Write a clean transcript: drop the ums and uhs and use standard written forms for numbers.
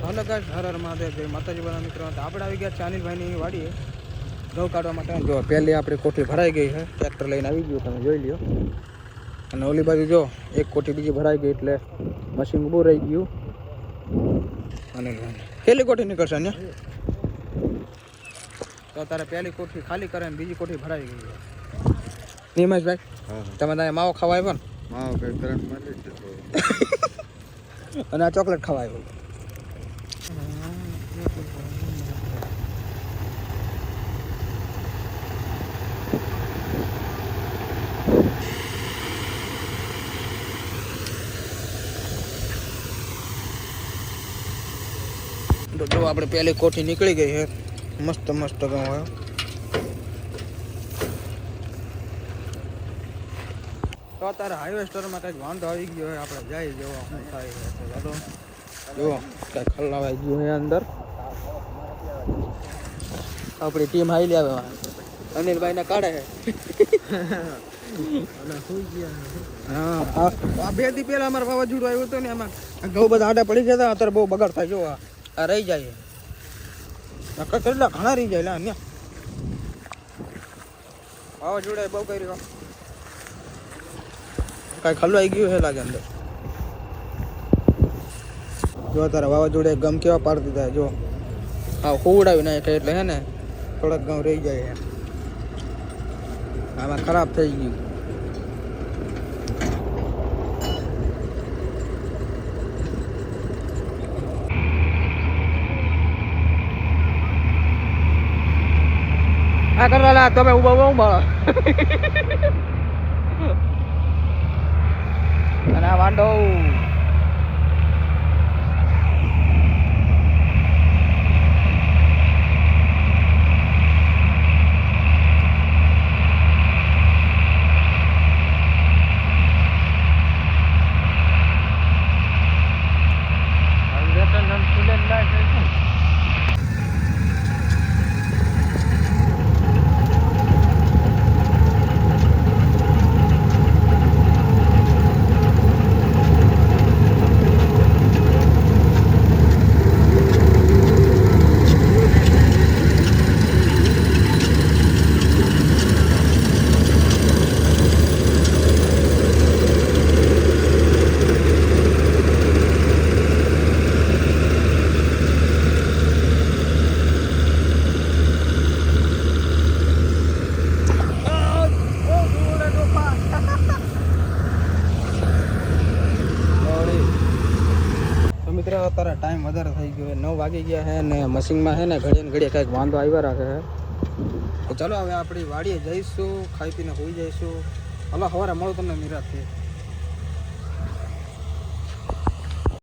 હાલો guys, Har Har Mahadev, જય માતાજી બધા મિત્રો. આપણે આવી ગયા છે અનિલભાઈની વાડીએ ઘઉં કાઢવા માટે. જો પહેલી આપણી કોઠી ભરાઈ ગઈ છે, ટ્રેક્ટર લઈને આવી ગયું, તમે જોઈ લ્યો. અને ઓલી બાજુ જો એક કોઠી બીજી ભરાઈ ગઈ, એટલે મશીન ઊભું રહી ગયું. અનિલભાઈ પહેલી કોઠી નીકળશે ને તો તારે પહેલી કોઠી ખાલી કરે ને બીજી કોઠી ભરાઈ ગઈ છે. નિમેશભાઈ, તમે ત્યાં માવો ખાવા આવ્યો ને? માવો કઈ કરંટ મારી છે અને આ ચોકલેટ ખાવા આવ્યો. તો જો આપણે પહેલી કોઠી નીકળી ગઈ છે, મસ્ત મસ્ત ઘઉં હોય. તો અત્યારે હાર્વેસ્ટરમાં કંઈક વાંધો આવી ગયો હોય, આપણે જઈ જોવા શું થાય છે. જો કંઈક ખલ્લાવાઈ ગયું છે અંદર. આપણી ટીમ હાઈ આવે, અનિલભાઈને કાઢે છે. હા, આ 2 દી પહેલા અમારે વાવાઝોડું આવ્યું હતું ને, એમાં ઘઉં બધા આડા પડી ગયા હતા. અત્યારે બહુ બગાડ થાય. જો આ રહી જાય, કેટલા ઘણા રહી જાય. અહીંયા વાવાઝોડાએ બહુ કર્યું, કાંઈ ખલવાઈ ગયું છે લાગે અંદર. જો તારા વાવાઝોડે ગમ કેવા પાડી દીધા. જો હા, ખોવડાવી નાખે એટલે હે ને થોડાક ઘઉં રહી જાય. આમાં ખરાબ થઈ ગયું. આ કરેલા તમે ઉભા અને આ વાંઢો અત્યારે ટાઈમ વધારે થઈ ગયો, 9 વાગી ગયા છે ને મશીનમાં છે ને ઘડીએ ને ઘડીએ કંઈક વાંધો આવ્યા રાખે છે. તો ચાલો હવે આપણી વાડીએ જઈશું, ખાઈ પીને હોઈ જઈશું. હલો, સવારે મળું તમને નિરાંતથી.